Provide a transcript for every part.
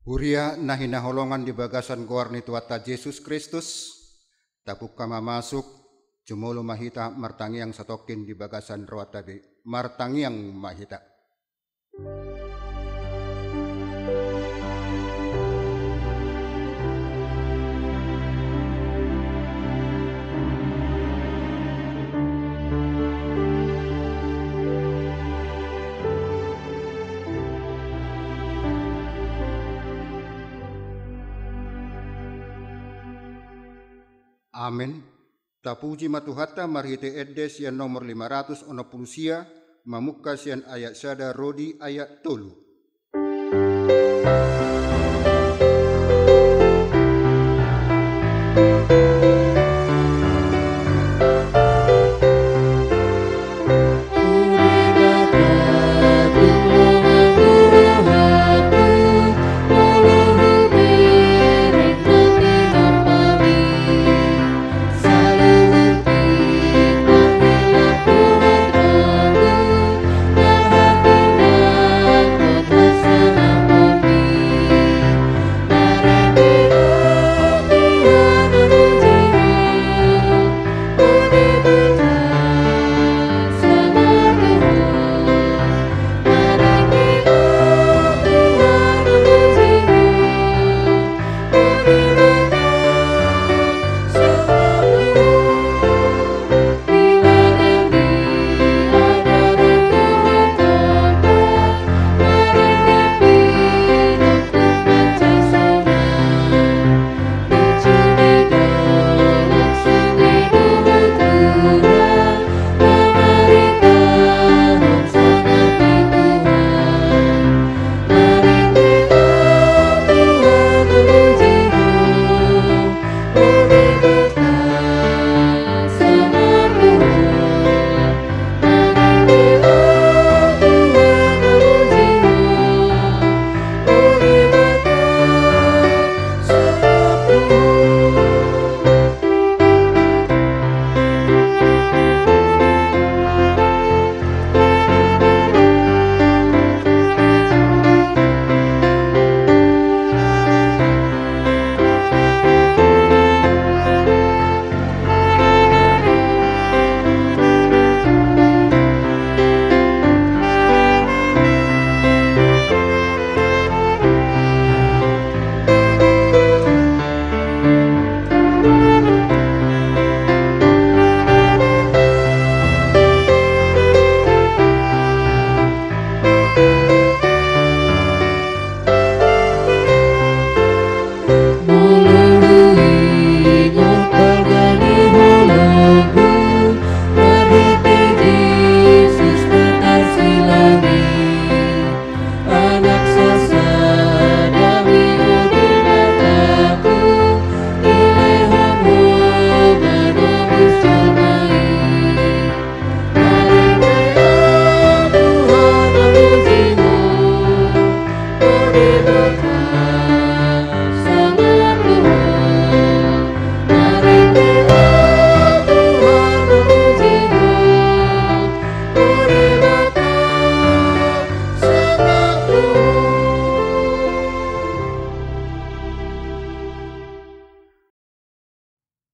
Huria na hinaholongan di bagasan goar ni tuata Jesus Kristus, tapuk kama masuk, cumulo mahita martangiang satokin di bagasan roata di martangiang mahita. Amin. Tapuji matuhata marhite eddes yang nomor 560 sia, mamukas yang ayat sada rodi ayat tolu.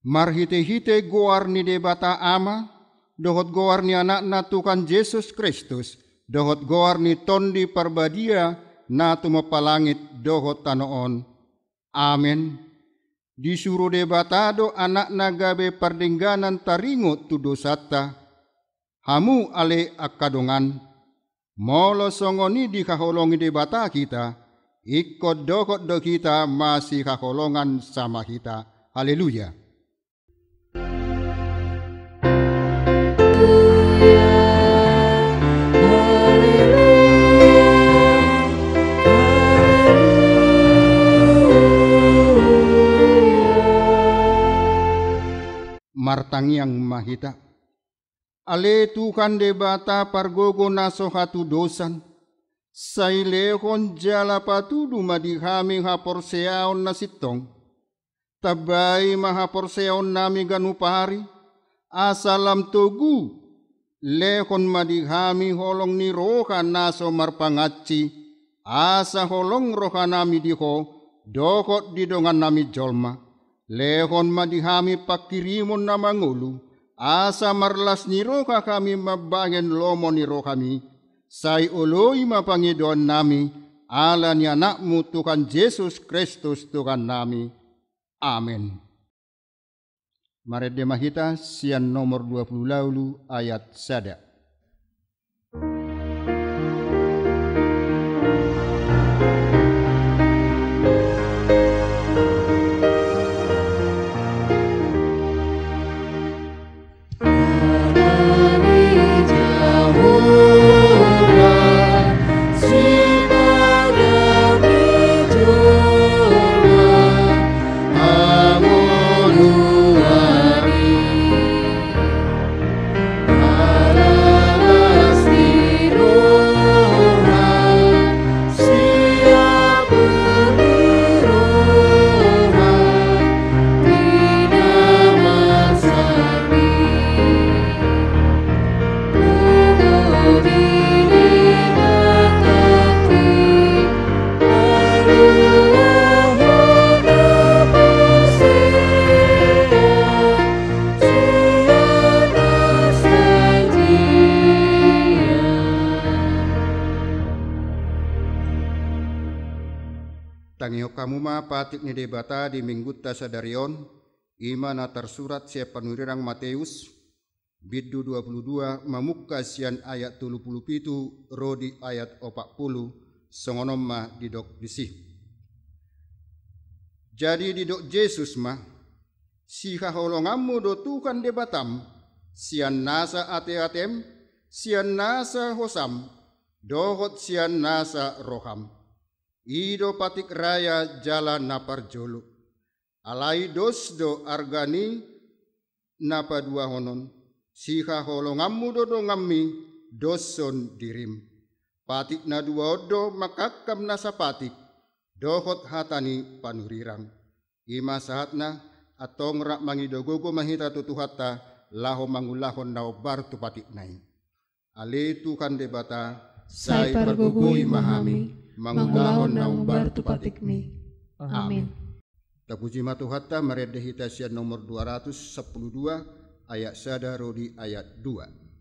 Marhite-hite goar ni debata ama, dohot goar ni anak na Tuhan Yesus Kristus, dohot goar ni tondi parbadia na tumapalangit dohot tanoon. Amen. Disuruh debatado anak na gabe pardengganan taringot tu dosata, hamu ale akadongan. Molo songoni di kaholongi debata kita, ikut dohot do kita masih kaholongan sama kita. Haleluya. Martangiang mahita. Ale Tuhan debata pargogo naso hatu dosan. Sailehon jala patudu madihami haporseaon na sitong. Tabay mahaporseaon nami ganupari. Asalam tugu. Lehon madihami holong ni roha naso marpangaci. asa holong rohanami diho, dohot didongan nami jolma, lehon madihami pakirimon na mangulu, asa marlas ni roha kami mabangen lomo ni rohami, say uloy mapangidon nami, ala ni anakmu Tuhan Yesus Kristus Tuhan nami. Amin. Mari demahita sian nomor 20 laulu ayat sada. Tangio kamu ma patik ni debata di minggu tasadarion, ima na tersurat siapa nurirang Mateus, biddu 22 mamuka sian ayat 37 rodi ayat 40 songonom ma didok disih. Jadi didok Yesus ma, si haholongamu do Tuhan debatam, sian nasa ate-atem, sian nasa hosam, dohot sian nasa roham. Ido patik raya jalan napar jolo, alai dos do argani napa dua honon, siha holongamu dodo ngammi doson dirim, patik na dua odo makakam nasa patik, dohot hatani panurirang, ima sahatna atong rak mangidogogo mahita tutuhata laho mangulahon nao bar tu patik nai, ale Tuhan debata sai pargugui mahami. Mangulahon na umbar tu patikmi. Amin. Tapuji matuhatta meredehita sian nomor 212 ayat sada rodi ayat 2.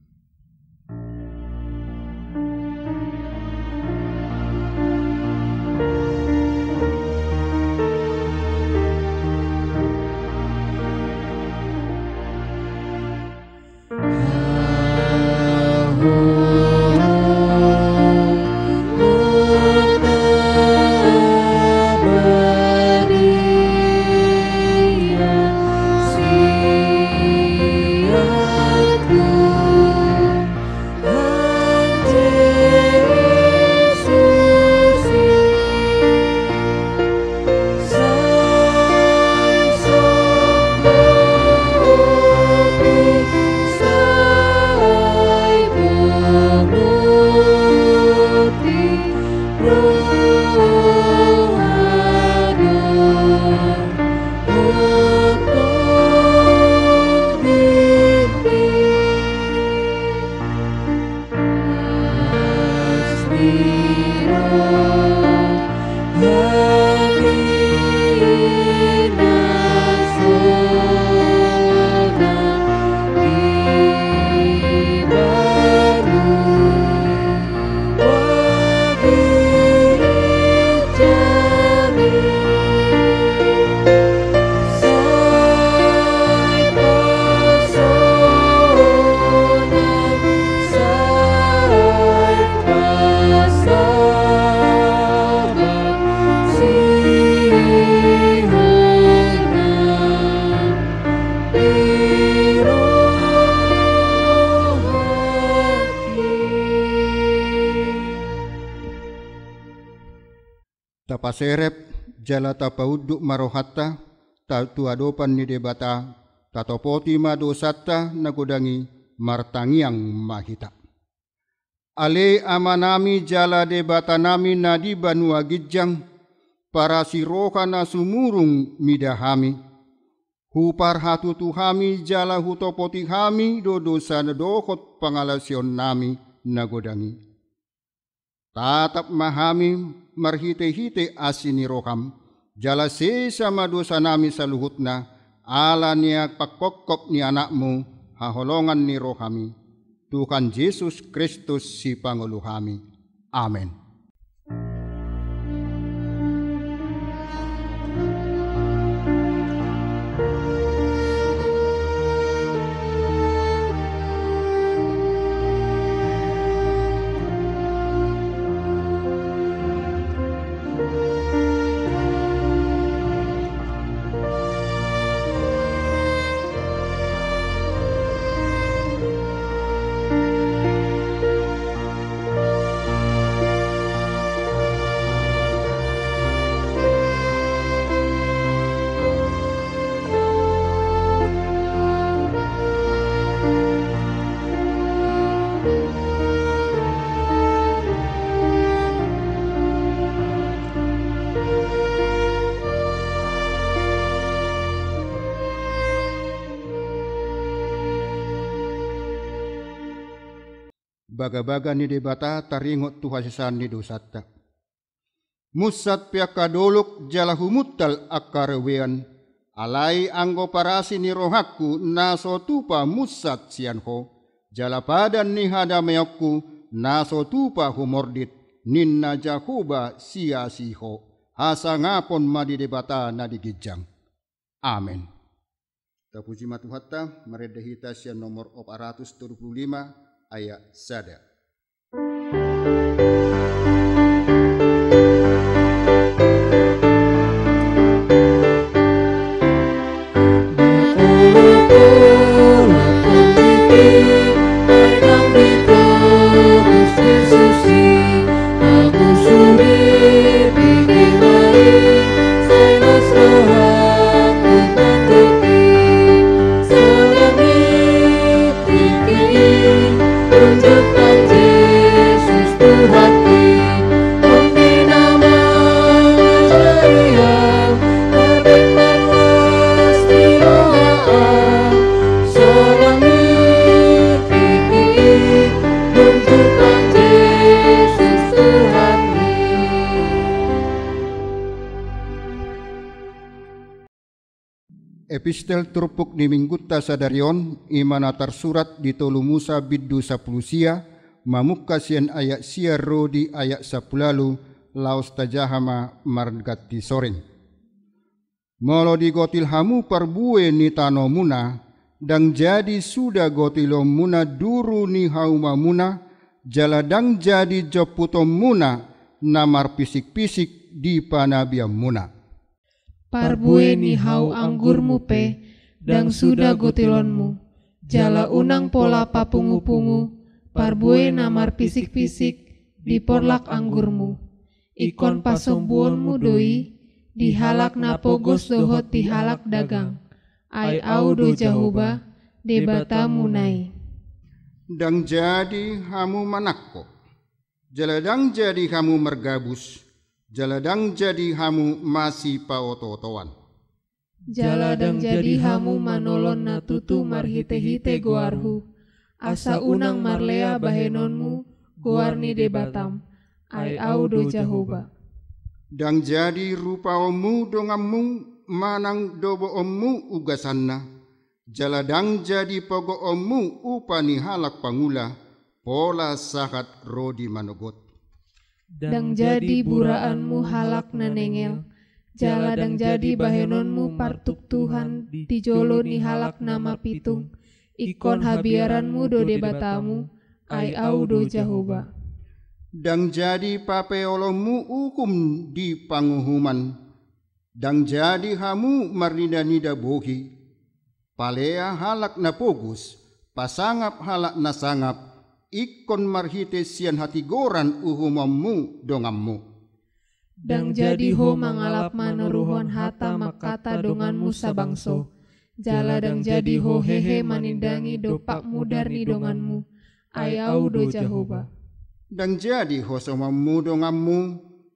Tapaserep jala tapauduk marohatta tuadopan ni debata tatopoti madosatta nagodangi martangiang mahita. Ale amanami jala debata nami nadi banua gijang para siroka na sumurung midahami. Hupar hatu tuhami jala hutopoti hami do dosa dohot pangalasion nami nagodangi. Tatap mahami marhite-hite asini roham, jala sesama dosa nami saluhutna, ala niya pakpokop ni anakmu, haholongan ni rohami. Tuhan Yesus Kristus si Pangulo kami. Amen. Baga-baga ni debata taringot tu hasisan ni dosata. Musat pia kadoluk jala humuttal akarewean, alai anggo parasi ni rohaku naso tupa musat sianho, jala padan ni hadameokku naso tupa humordit, ninna jahuba sia siho, hasa ngapon madi debata na digijang. Amen. Tapuji matuhatta, meredehita sian nomor 435, ayat sada. Epistel turpuk ni Minggutta sadarion imana tersurat di tolu Musa biddu sapulusia mamukka sian ayat sia rodi ayat sapulalu laos tajahama margati soring. Molo di gotil hamu perbue ni tano muna dang jadi sudah gotilo muna duru ni hauma muna jaladang jadi joputom muna namar pisik-pisik di panabiam muna. Parbue ni hau anggurmu pe, dang sudah gotilonmu, jala unang pola papungu-pungu, parbue namar pisik-pisik, di porlak anggurmu. Ikon pasombuonmu doi, dihalak napogos dohot dihalak dagang, ai au do jahuba, debata munai. Dang jadi hamu manakko, jaladang jadi hamu mergabus, jaladang jadi hamu masih paototoan. Jaladang jadi hamu manolon na tutu marhite-hite goarhu. Asa unang marlea bahenonmu goarni debatam. Ai au do jahoba. Dang jadi rupa omu dongammu manang dobo omu ugasanna. Jaladang jadi pogo omu upani halak pangula. Pola sahat rodi manogot. Dang jadi buraanmu halak nanengel, jaladang jadi bahenonmu partuk Tuhan, tijolo ni halak nama pitung, ikon habiaranmu do debatamu, ai au do jahoba. Dang jadi papeolomu hukum di panguhuman, dang jadi hamu marnida-nida bohi, palea halak na pogus, pasangap halak na sangap, ikon marhite sian hati goran uhumammu dongammu. Dang jadi ho mangalap maneruhon hata makata donganmu sabangso. Jala dang jadi ho hehe manindangi dopak mudar ni donganmu. Ai au do jahoba. Dang jadi ho somammu dongammu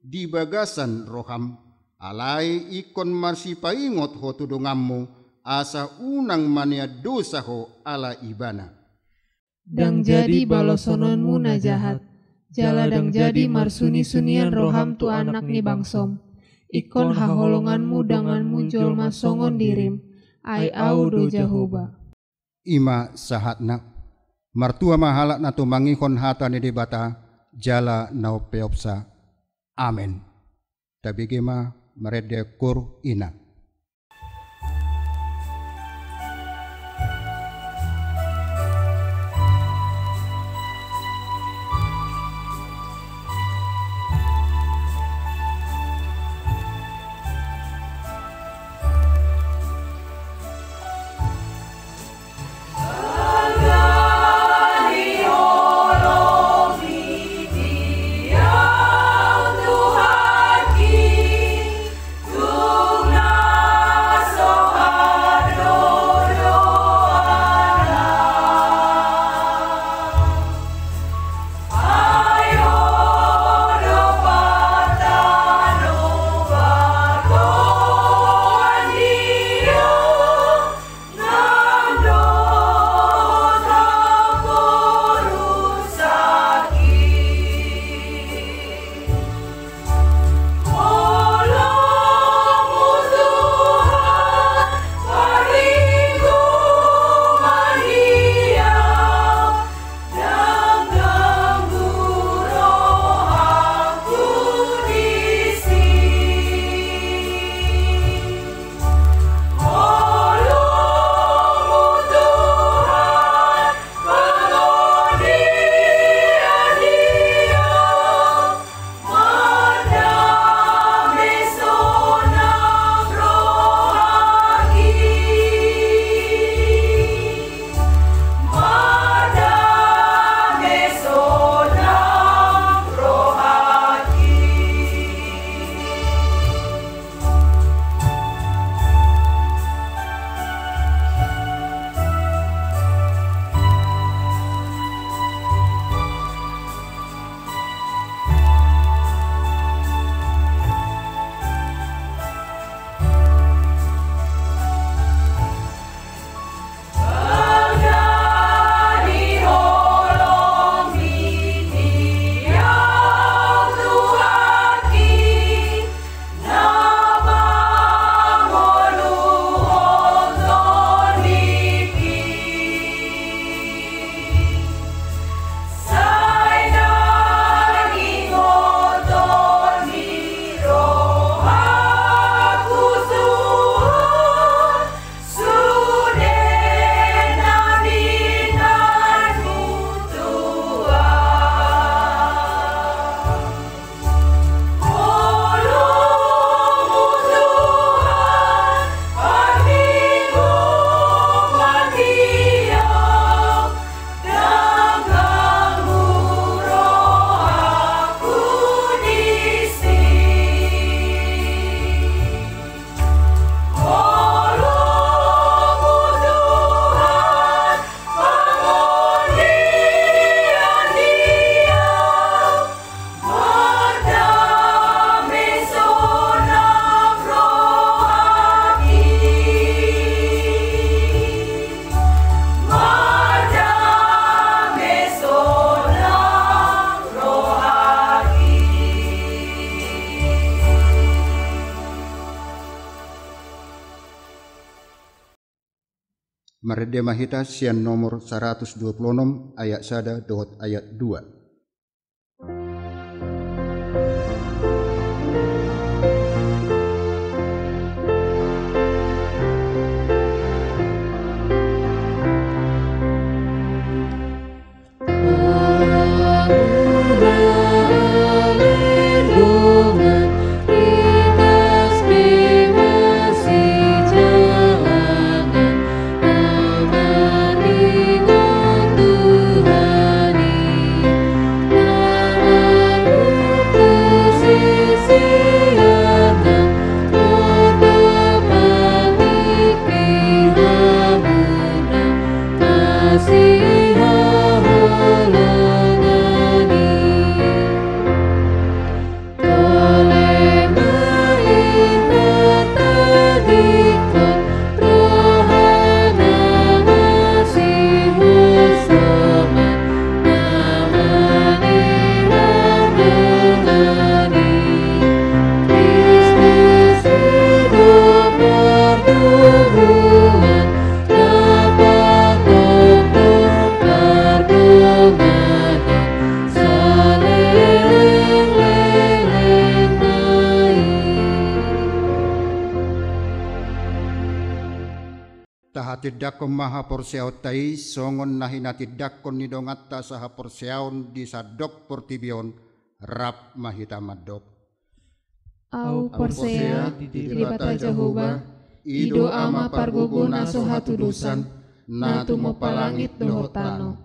di bagasan roham. Alai ikon marsi paingot ho tu dongammu asa unang mania dosa ho ala ibana. Dang jadi balosononmu na jahat, jaladang jadi marsuni-sunian roham tu anak ni bangsom. Ikon haholonganmu danganmu jolma songon dirim, ai au do Jehovah. Ima sahatna, martua mahalak na tumangihon hata ni debata, jala nau peopsa. Amen. Tabigema merede kur ina. Marede Mahita sian nomor 126 ayat 1 dot ayat 2. Kasihan tidakon maha porsiaw tai songon nahi na tidakon ni dongatta saha porsiaon di sadok portibion rap mahita madok. Au porsea di bata Jehovah, ido ama pargogo na sohatu dosan, na tumo palangit dohotano.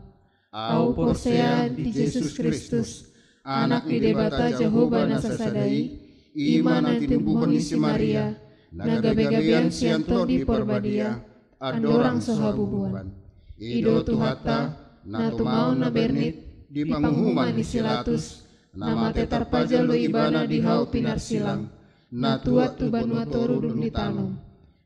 Au porsea di Yesus Kristus, anak ni debata Jehovah na sasadai, ima na tinubuhon ni si Maria, nagabe-gabean sianto di porbadia, andorang sohabubuan. Ido tuhata, na tumao na bernit, di panghuman ni Silatus, na mate tarpajal lo ibana di hau pinar silang, na tuat tu banua torudun di tanum,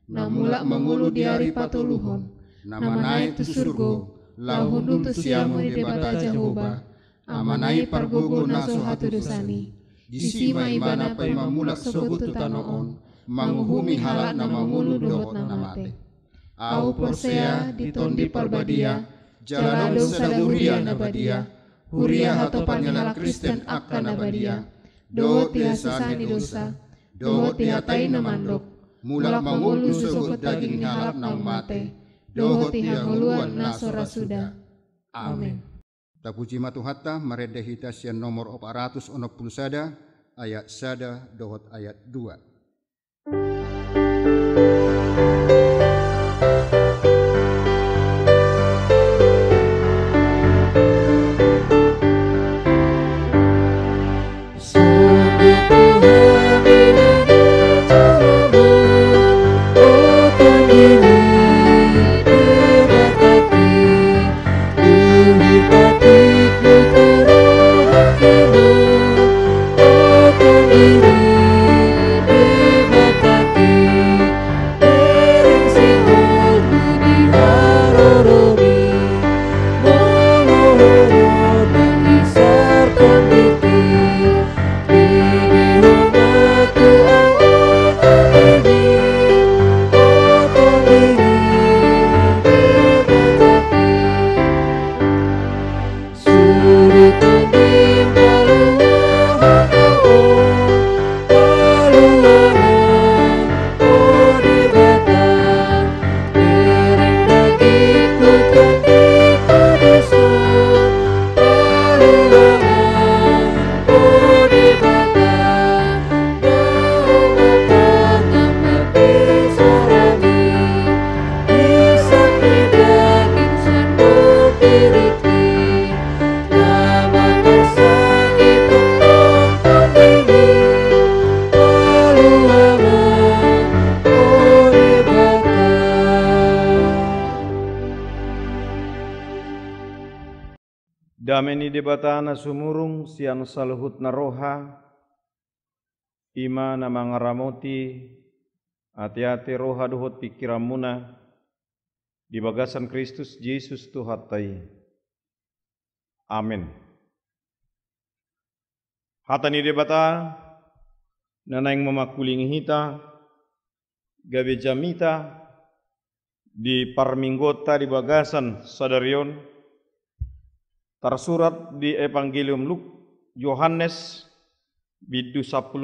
na mulak mengulu di hari patuluhon, na manai tu surgo, lahundung tu siamu di debata Jehovah, amanai pargogo na sohatu dosani, disima ibana pa mamulak sogut tu tanoon, manguhumi halak na mangulu dohot na mate. Au porsea ditondi parbadia, jaladong sadahuria na badia, huria hatopan nyala Kristen akan abadia, dohot tihasasani dosa, dohot tihatai na mandok, mulak mangulu sogut daging halak na mate, dohot tihanguluan na sorasuda. Amin. Tapuji matuhatta maredehita sian nomor 460 ayat sada dohot ayat 2. Dameni debatana sumurung sian saluhut na roha, ima na mangaramoti, hati-hati roha duhut pikiramuna, di bagasan Kristus Yesus Tuhatai. Amin. Hatani debata, nanaing mamakuling hita, gabe jamita, di parminggota di bagasan sadarion, tersurat di Evangelium Yohanes bidu 10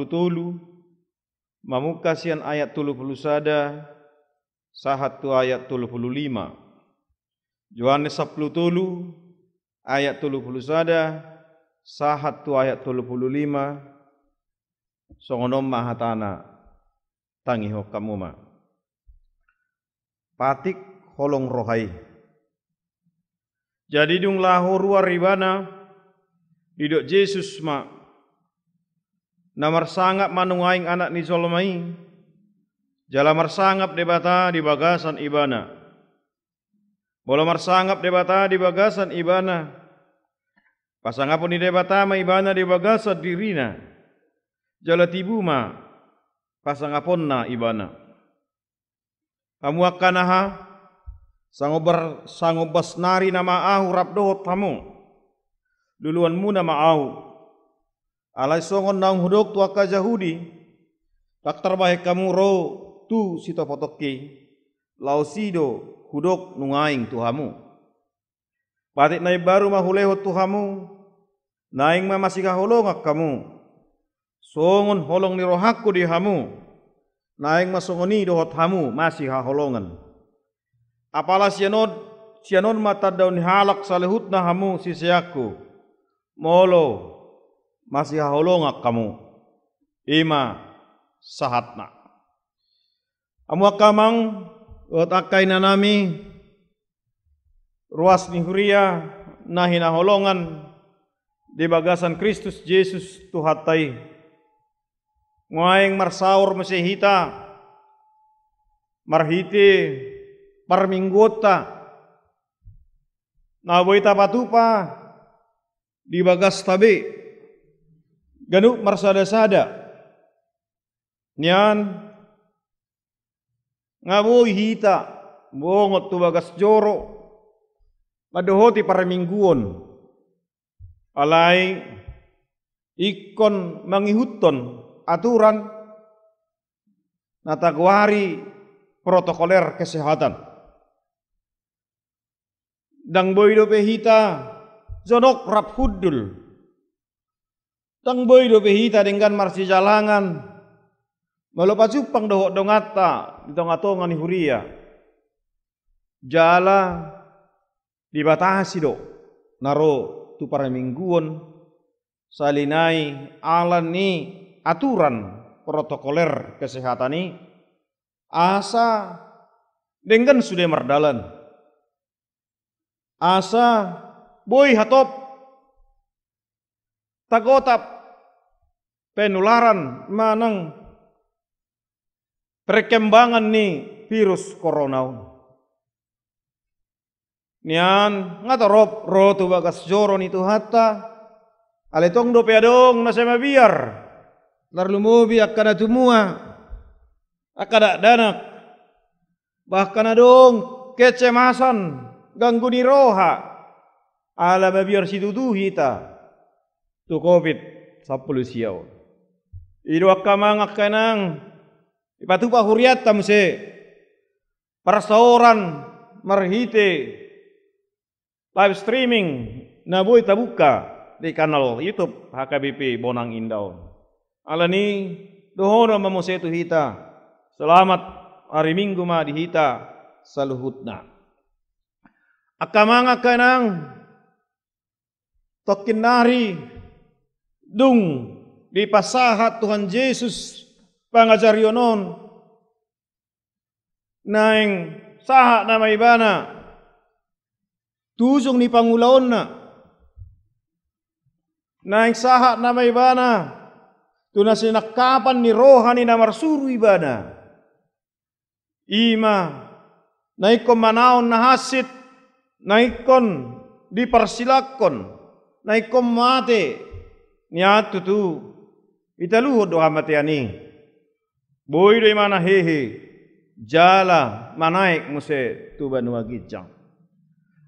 mamukasian ayat 30 sahatu ayat 35. Yohanes 10 ayat 30 sahatu ayat 35 songonom mahatana tangiho kamuma patik holong rohai. Jadi dung lahor waribana didok Yesus ma namar sangap manungaing anak ni Solomai jalamar sangap debata di bagasan ibana bolamar sangap debata di bagasan ibana pasangapun di debata ma ibana di bagasan dirina jala tibu ma pasangapon na ibana kamu akanaha sangobas nari nama ahu rabdohot tamu duluan muna ma'au alai songon naung hudok tuaka Yahudi tak terbaik kamu ro tu sito potoki lausido hudok nungaing tuhamu batik naik baru mahulehot tuhamu naing ma masih kaholongak kamu songon holong ni rohakku di hamu naing masongoni dohot hamu masih haholongan Apalah sianon mata daun halak salehutna hamu sisiaku. Molo masih haholongak kamu. Ima sahatna. Amu akamang otakai nanami ruas ni huria nahina holongan di bagasan Kristus Yesus tuhatai. Nguaing marsaur masihita marhiti parminggota naboita patupa di bagas tabi ganuk marsada-sada nian ngaboy hita bongot tu bagas joro madohoti parmingguon alai ikon mangihuton aturan natagwari protokoler kesehatan. Dang boydo pehita zonok rap hudul. Dang boydo pehita dengan marsi jalangan. Malopacupang dohok dongata di tonga-tonga ni huria. Jala dibatasi do naro tu para mingguon salinai alan ni aturan protokoler kesehatan ni asa dengan sudah merdalan asa boy hatop tagotap penularan manang perkembangan ni virus corona nian ngatorop rotu bagas joro ni tu hatta aletong do peadong na sama biar larlu mobi akana tumua akada danak bahkan adong kecemasan ganggu ni roha ala babiar situtu hita tu covid 10 siau ido akamang akanang ipatu pahuriat tamse parasaoran marhite live streaming naboy tabuka di kanal YouTube HKBP Bonang Indaw. Alani dohona mamose tu hita. Selamat hari Minggu ma di hita saluhutna. Akamanga kanang tokinari dung di pasahat Tuhan Yesus pangajarionon naing saha nama ibana tujung ni pangulaon na naing saha nama ibana tuna sinakapan ni rohani na marsuru ibana ima naikon manaon na hasit naikon dipersilakon naikon mate niatu tu italuhod doha mate ani boy do mana hehe jala manaik muse tuban wagijang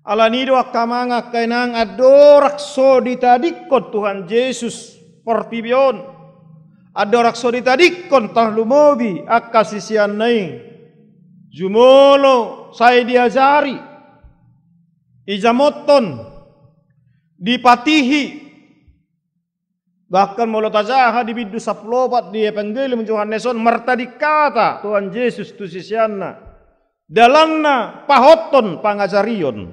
ala nido akamanga kainang adorakso ditadikot Tuhan Yesus portibion adorakso ditadikon tahlumobi akasisian nai jumolo saya diajari ijamoton dipatihi bahkan mulut ajaha di bidu saplobat di Evangelium Yohaneson martadikata Tuhan Yesus tu sisianna dalanna pahoton pangajarion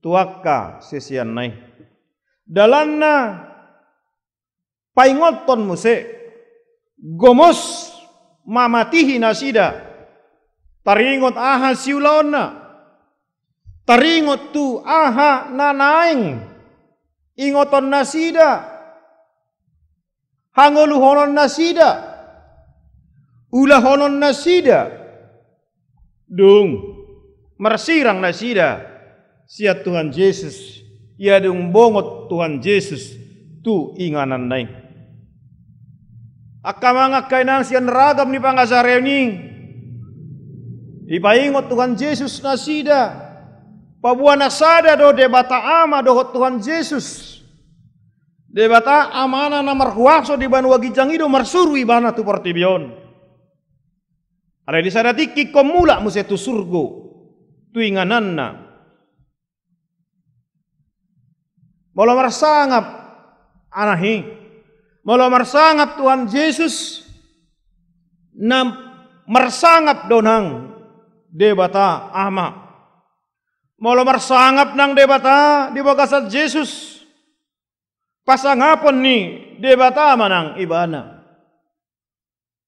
tuaka sisian nai dalanna paingoton muse gomos mamatihi nasida taringot aha siulaonna taringot tu aha nanaing ingoton nasida hangoluhonon nasida ulahonon nasida dung mersirang nasida siat Tuhan Yesus ia dung bongot Tuhan Yesus tu inganan nai akamanga kainang sian ragam ni pangasareo ni ipaingot Tuhan Yesus nasida pabuan nasada do debata ama dohot Tuhan Yesus debata amana na marhuakso di banu wagijang ido marsuru ibana tu portibion ada di sana tiki komula muse tu surgo tu ingananna molo marsangap anahi molo marsangap Tuhan Yesus na marsangap donang debata ama. Molo marsangap nang debata di bagasat Yesus. Pasangapon ni debata manang ibana.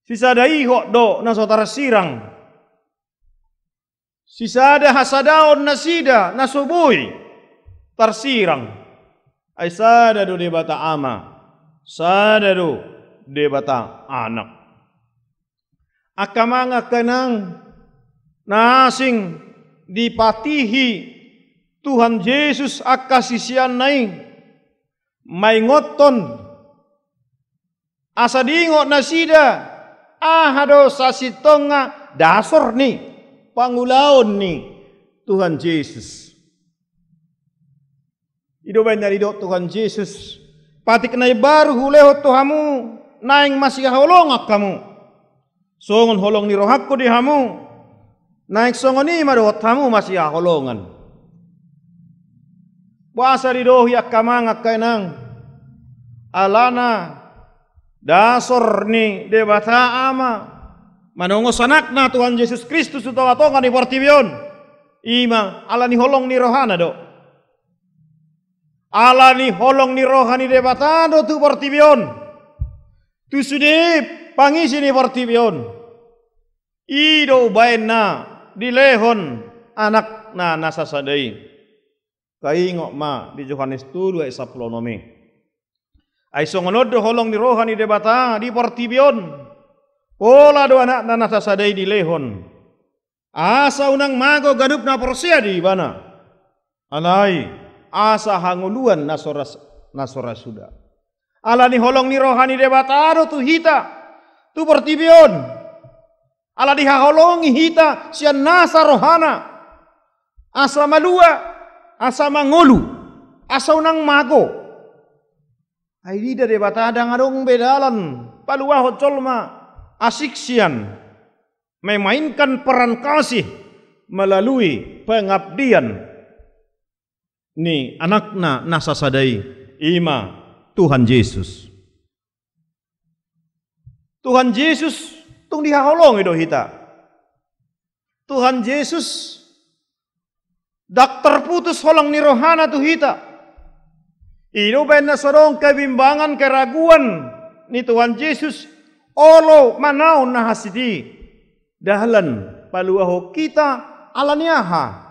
Sisada ihok do na saudara sirang. Sisada hasadaon na sida na subuhi tarsirang. Ay sada do debata ama. Sada do debata anak. Akamanga kanang nasing dipatihi Tuhan Yesus akasisian naing may ngoton asa dingo na sida ahado sa sitonga dasor ni pangulaon ni Tuhan Yesus. Ido ba na ido Tuhan Yesus patik na baru huleho tuhamu naing masih holongak kamu songon holong ni rohakku di hamu naing songon ni madot hamu masih holongan. Puasa di dohi akamanga kainang alana dasor ni debata ama manongos anak na Tuhan Yesus Kristus utawa tonga ni portibion ima ala ni holong ni rohana do ala ni holong ni rohani debata do tu portibion tu sudip pangisi ni portibion ido baena dilehon anak na nasasadai kaingok ma di Yohanes 2 ayat 10 nome. Ay songonod do holong ni rohani debata di portibion. Pola do anak na nasasadai di lehon. Asa unang mago gadup na porsia di bana. Alay asa hanguluan nasora suda. Ala ni holong ni rohani debata do tu hita tu portibion. Ala di haholongi hita sian nasa rohana. Asa malua asa mangolu, asa unang mago. Ay di dari batada ngadong bedalan, palua hocolma asiksian, memainkan peran kasih melalui pengabdian ni anakna nasasadai ima Tuhan Yesus. Tuhan Yesus tung dihaholong itu hita. Tuhan Yesus dak terputus holong ni rohana tu hita. Ino ben na sorong kebimbangan keraguan ni Tuhan Yesus olo manaon na hasidi dahlan paluaho kita alaniaha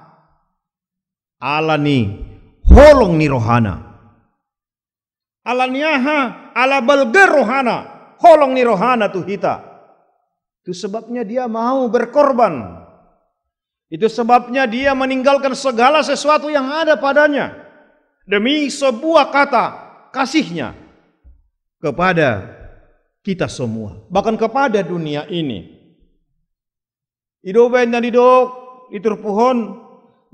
alani holong ni rohana alaniaha ala balger rohana holong ni rohana tu hita. Itu sebabnya dia mau berkorban. Itu sebabnya dia meninggalkan segala sesuatu yang ada padanya demi sebuah kata kasihnya kepada kita semua, bahkan kepada dunia ini. Ido ben dan idok itur puhon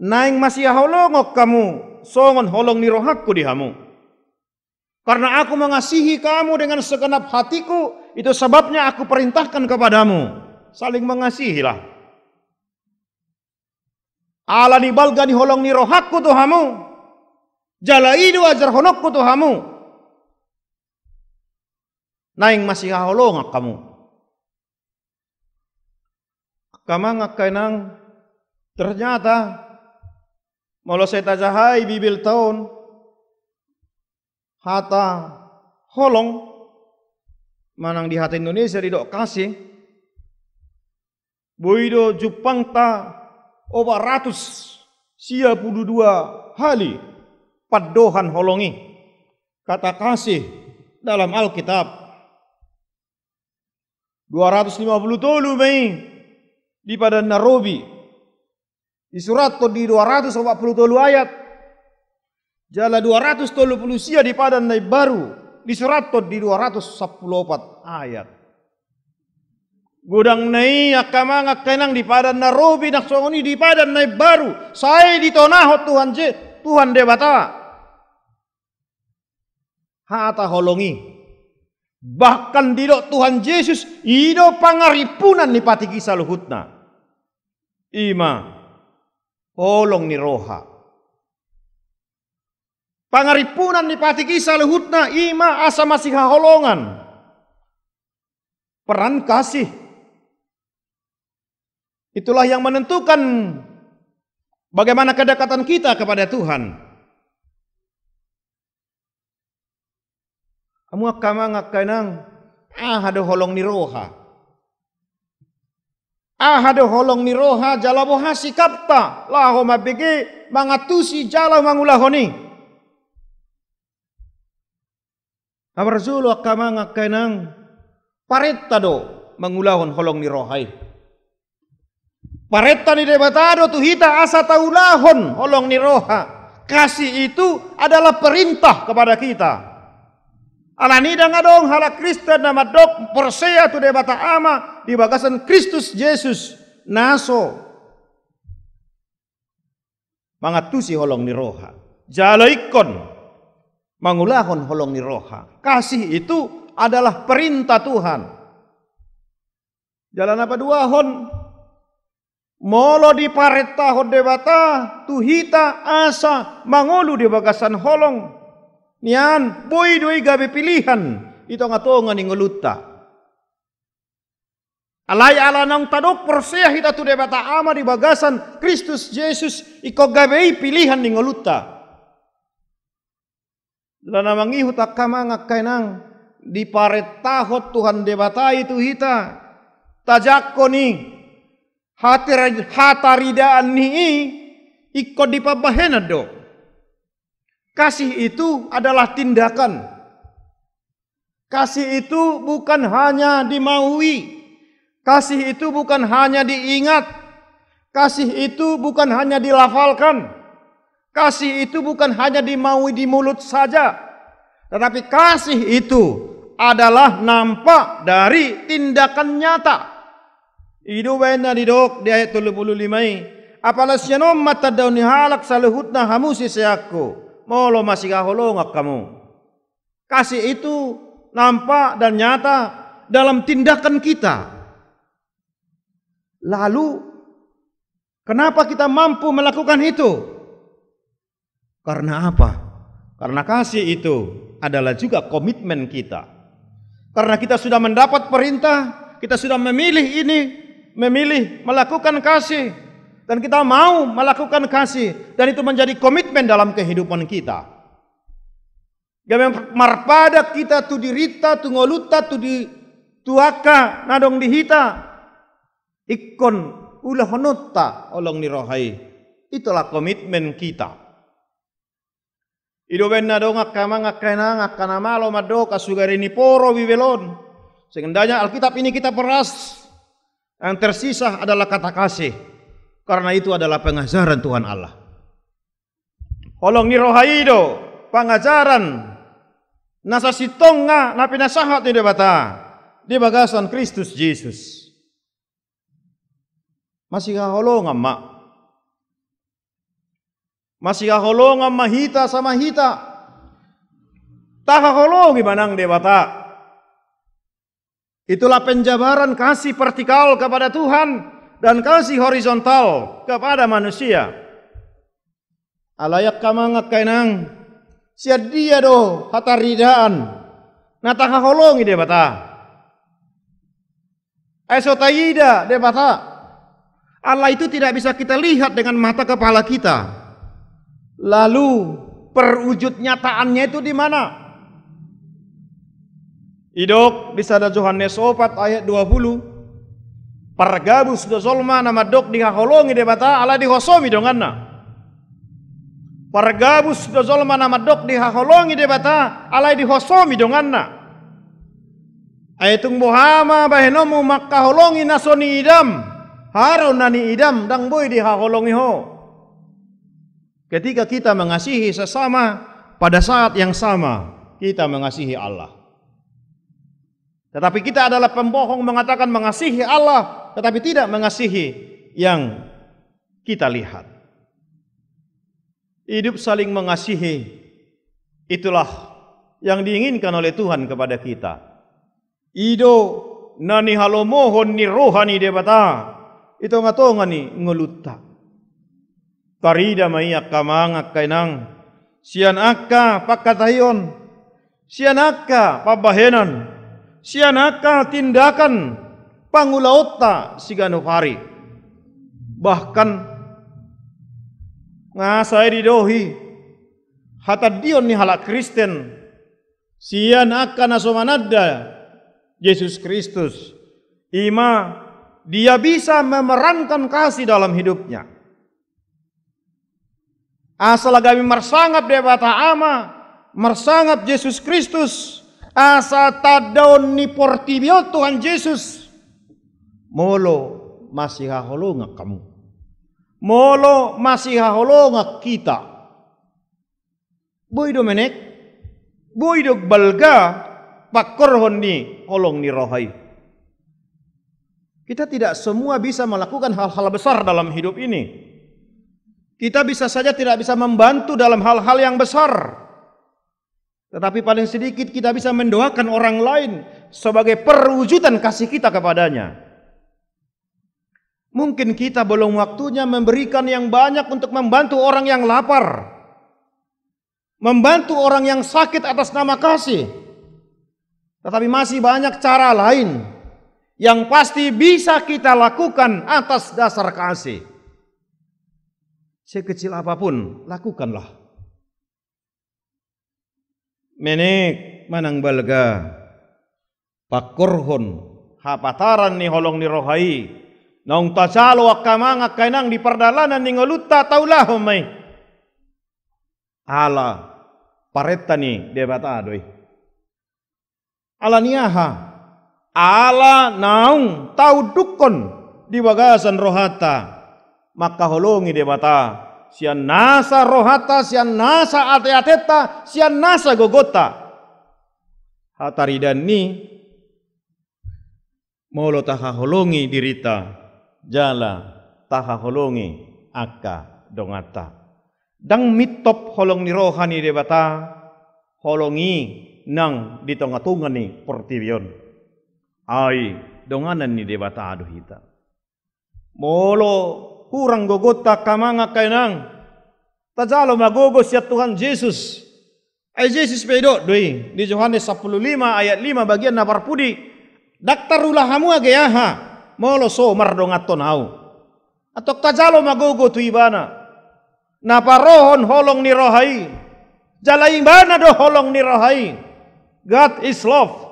naing masih holongok kamu songon holong ni rohakku di hamu. Karena aku mengasihi kamu dengan segenap hatiku, itu sebabnya aku perintahkan kepadamu saling mengasihilah. Ala ni balga ni holong ni rohakku tu hamu. Jala idu ajar honokku tu hamu. Naing masih holongak kamu. Kamangak kainang ternyata molo saya tajahai bibil tahun hata holong manang di hati Indonesia didok kasih boido Jepang ta oba ratus sia 22 hali padohan holongi kata kasih dalam Alkitab 250 tolu Mei di pada Nairobi di surat di 240 tolu ayat jala 230 sia di padan Nai baru di surat di 214 ayat. Gudang nai akamanga kenang di padan Nairobi nak songoni di padan nai baru. Saya di tonahot Tuhan debata. Hata holongi. Bahkan di Tuhan Yesus ido pangaripunan ni pati kisah luhutna. Ima holong ni roha. Pangaripunan ni pati kisah luhutna ima asa masih holongan. Peran kasih Itulah yang menentukan bagaimana kedekatan kita kepada Tuhan. Kamu akamang kanang ahado holong ni roha. Ahado holong ni roha jalabo hasi kapta laho mabege mangatusi jala mangulahoni. Abarzulu akamang kanang paretta do mangulahon holong ni rohai. Paretta ni debatado tuhita asa taulahon holong ni roha. Kasih itu adalah perintah kepada kita. Alani dangadong hala Kristen nama dok persea tu debata ama di bagasan Kristus Yesus naso. Mangatusi holong ni roha. Jalo ikon mangulahon holong ni roha. Kasih itu adalah perintah Tuhan. Jalan apa dua hon? Molo di pareta hon debata tuhita asa mangolu di bagasan holong. Nian boy doi gabe pilihan itu ngatongan ni ngeluta. Alay ala nang tadok persea hita tu debata ama di bagasan Kristus Yesus iko gabe pilihan ni ngeluta. Lana mangihu takama ngakainang di paretahot Tuhan debata itu hita tajako ni hataridaan ni iko di pabahenad do. Kasih itu adalah tindakan. Kasih itu bukan hanya dimaui. Kasih itu bukan hanya diingat. Kasih itu bukan hanya dilafalkan. Kasih itu bukan hanya dimaui di mulut saja. Tetapi kasih itu adalah nampak dari tindakan nyata. Idu wena didok di ayat 35. Apalasyanom mata daun halak saluhutna hamusi seako. Molo masih kaholongak kamu. Kasih itu nampak dan nyata dalam tindakan kita. Lalu kenapa kita mampu melakukan itu? Karena apa? Karena kasih itu adalah juga komitmen kita. Karena kita sudah mendapat perintah, kita sudah memilih ini, memilih melakukan kasih. Dan kita mau melakukan kasih. Dan itu menjadi komitmen dalam kehidupan kita. Gamang marpada kita tu dirita, tu ngoluta, tu di tuaka, nadong dihita. Ikon ulah honota olong ni rohai. Itulah komitmen kita. Idoben nadong akama ngakainang akana malo mado kasugarini poro bibelon. Segendanya Alkitab ini kita peras. Yang tersisa adalah kata kasih. Karena itu adalah pengajaran Tuhan Allah. Holong ni rohaido pengajaran nasa sitong nga na pinasahat ni debata di bagasan Kristus Yesus. Masih kaholong mak. Masih kaholong mahita sama hita. Takaholong ibanang debata. Itulah penjabaran kasih vertikal kepada Tuhan. Dan kasih horizontal kepada manusia. Alayak kamangat kainang siad dia do hataridaan nataka holongi de bata. Esotayida de bata. Allah itu tidak bisa kita lihat dengan mata kepala kita. Lalu perwujud nyataannya itu di mana? Idok bisa ada Yohanes 4 ayat 20. Pargabus do zolma nama dok dihaholongi de bata ala dihosomi donganna. Pargabus do zolma nama dok dihaholongi de bata ala dihosomi donganna. Ayatung bohama bahenomu makkaholongi nasoni idam. Haron nani idam dang boy dihaholongi ho. Ketika kita mengasihi sesama pada saat yang sama kita mengasihi Allah. Tetapi kita adalah pembohong mengatakan mengasihi Allah tetapi tidak mengasihi yang kita lihat. Hidup saling mengasihi itulah yang diinginkan oleh Tuhan kepada kita. Ido nani halomohon ni rohani debata ito ngatongan ni ngelutta. Karida maiyak kamangak kainang sian akka pakatayon sian akka pabahenan sian akka tindakan pangulaota sigano hari. Bahkan ngasai didohi hata dion ni halak Kristen sian akan asomanada Yesus Kristus. Ima dia bisa memerankan kasih dalam hidupnya. Asal kami mersangap debata ama, mersangap Yesus Kristus, asa tadaon ni portibio Tuhan Yesus. Molo masih haholonga kamu. Molo masih haholonga kita. Boy Domenek, boy dog balga, pakorhon ni holong ni rohai. Kita tidak semua bisa melakukan hal-hal besar dalam hidup ini. Kita bisa saja tidak bisa membantu dalam hal-hal yang besar. Tetapi paling sedikit kita bisa mendoakan orang lain sebagai perwujudan kasih kita kepadanya. Mungkin kita belum waktunya memberikan yang banyak untuk membantu orang yang lapar. Membantu orang yang sakit atas nama kasih. Tetapi masih banyak cara lain yang pasti bisa kita lakukan atas dasar kasih. Sekecil apapun, lakukanlah. Menek manang balga, pakorhon, hapataran ni holong ni rohai, naung tajalo akamanga kainang di perdalanan ni ngolutta taulah homai. Ala paretta ni debatadoi. Ala niaha, ala naung tau dukon di bagasan rohata. Maka holongi debata sian nasa rohata, sian nasa ate-ateta, sian nasa gogota. Hataridan ni molo taha holongi dirita jala taha holongi akka dongata. Dang mitop holong ni rohani debata holongi nang ditongatungan ni portibion. Ay donganan ni debata aduh hita. Molo kurang gogota kamanga kainang tajalo magogo siya Tuhan Yesus. Ay Yesus pedo doi di Yohanes 15 ayat 5 bagian na parpudi daktarulah hamu ageaha molo so mardongaton hau. Atok tajalo magogo tu ibana na parohon holong ni rohai. Jala ibana do holong ni rohai. God is love.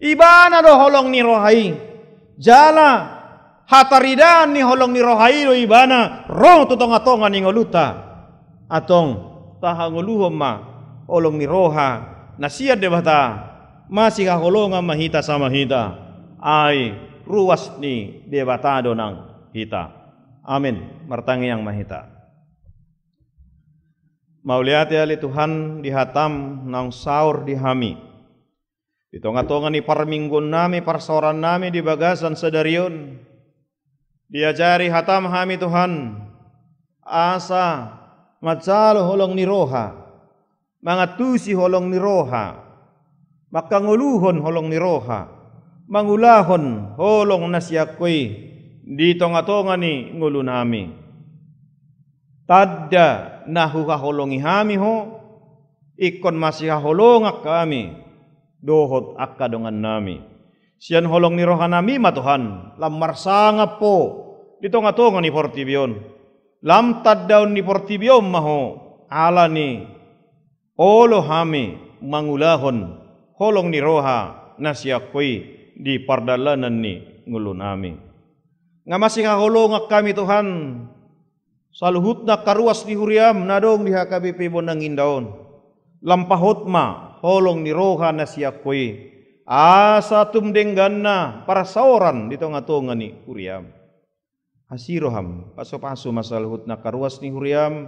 Ibana do holong ni rohai. Jala hataridan ni holong ni rohai do ibana roh tutonga-tonga ni ngoluta atong tahanguluhom ma holong ni roha nasiad debata masih holonga mahita sama hita ay ruas ni debata do nang hita. Amin. Martangi yang mahita. Mauliati ali Tuhan dihatam nang saur dihami. Di tonga-tonga ni parminggun nami parsoran nami di bagasan sedarion. Diajari hatam hami Tuhan asa macalo holong ni roha mangatusi holong ni roha makanguluhon holong ni roha mangulahon holong nasyakoi di tonga-tonga ni ngulu nami tadda nahuha holongi hami ho ikon masih holongak kami dohot akka dongan nami. Sian holong ni roha nami ma Tuhan lam marsangap po di tonga-tonga ni portibion lam taddaun ni portibion maho ala ni olo hami mangulahon holong ni roha nasyakoi di pardalanan ni ngulu nami. Nga masih holongak kami Tuhan saluhut na karuas ni huriam nadong di HKBP Bonang Indaon lampahot ma holong ni roha nasyakoi asa tumdengganna para sauran di tonga-tonga ni huriam. Hasiroham paso-paso masaluhut na karuas ni huriam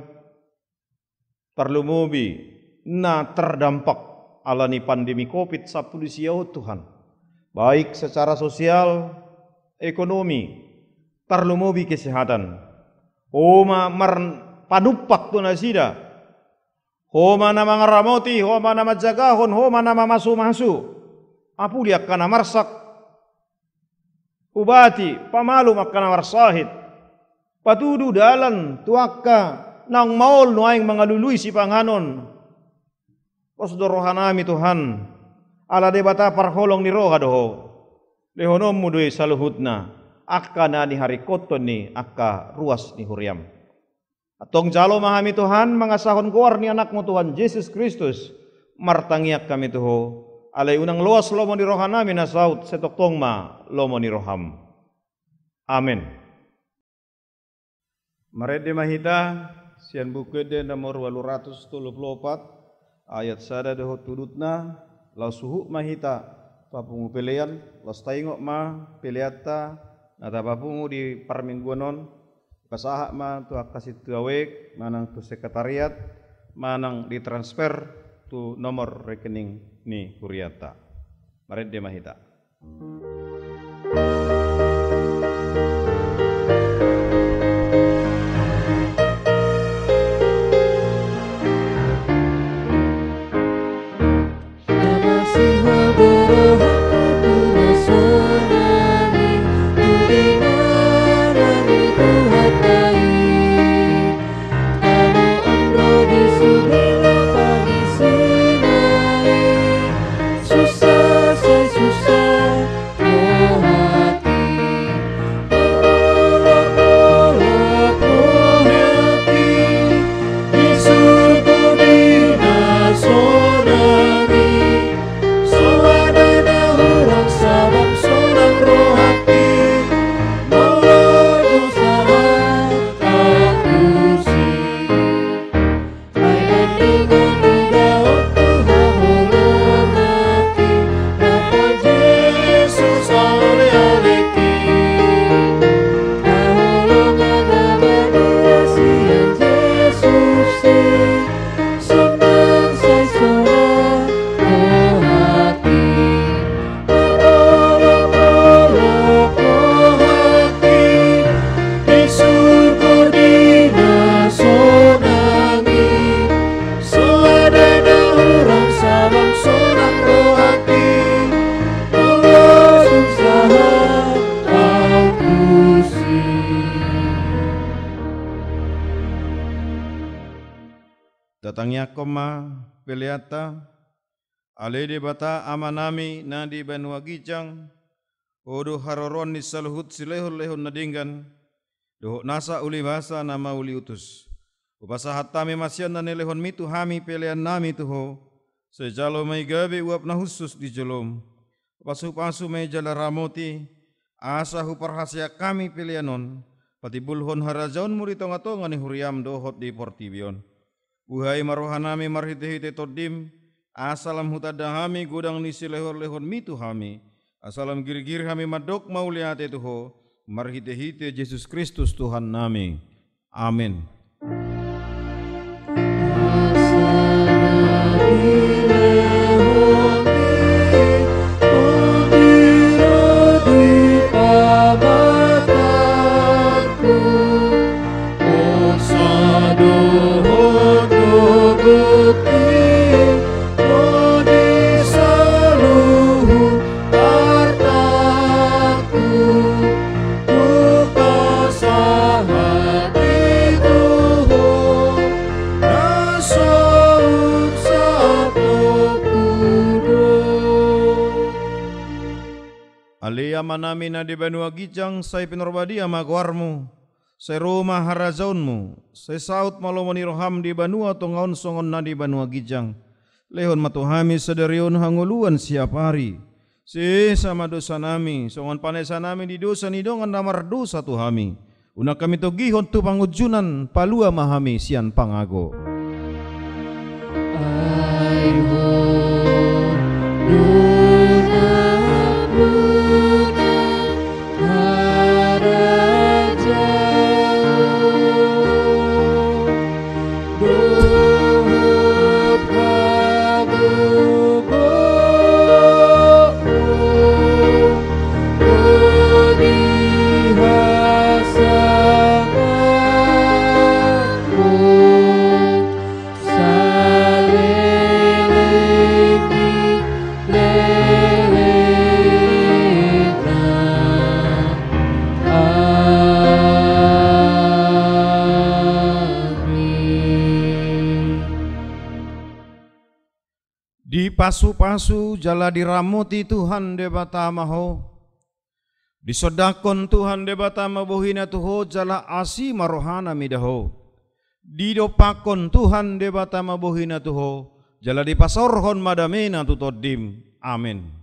parlumubi na terdampak ala ni pandemi COVID-19 siyaw Tuhan. Baik secara sosial, ekonomi, parlumubi kesehatan. Homa panupak tu nasida. Homa na mga ramoti, homa na majagahon, homa na mamasu-masu. Apuliak kana marsak ubati pamalu makana marsahid patudu dalan tuaka nang maul nuaing mangalului si panganon posdo rohanami Tuhan ala debata parholong ni roha doho lehonom mudui saluhutna akka na ni hari koton ni akka ruas ni huriam. Atong jalo mahami Tuhan mangasahon goar ni anakmu Tuhan Yesus Kristus martangiak kami tuho alay unang luas lomo ni rohan namin na saut setoktong ma lomo ni roham. Amen. Marede mahita sian bukede nomor 834 ayat sada dohot tudutna lau suhu mahita papungu pelean los taingok ma peleata nata papungu di parmingguanon pasaha ma tu kasih tuawek manang tu sekretariat manang ditransfer tu nomor rekening ni Kuriata. Marede mahita. Datangnya koma peleata alede bata amanami na di Banua Gijang odo haroron ni saluhut silehon lehon nadinggan dohok nasa uli basa nama uli utus upasa hatami masyan na nelehon mitu hami pelean nami tuho sejalo may gabi uap na husus di jolom pasu-pasu may jala ramoti asa huparhasya kami peleanon pati bulhon harajaon muritong-atongan ni huriam dohot di portibion. Uhai marohanami marhite-hite todim, asalam hutadahami gudang nisi lehor-lehor mitu hami, asalam gir-gir hami madok mauliate tuho, marhite-hite Yesus Kristus Tuhan nami. Amin. Alia manami na di Banua Gijang say pinorbadia magwarmu, say Roma harazaunmu, say saut malomoni roham di Banua tongaon songon na di Banua Gijang, lehon matuhami sadarion hanguluan siap hari, si sama dosa nami, songon panesa nami di dosa nidongan namar dosa tuhami, una kami togihon tu pangujunan palua mahami sian pangago. Di pasu-pasu jala diramoti Tuhan debata maho Disodakon Tuhan debata mabuhina tuho jala asi marohana midaho. Didopakon Tuhan debata mabuhina tuho jala dipasorhon madamena tutodim. Amin.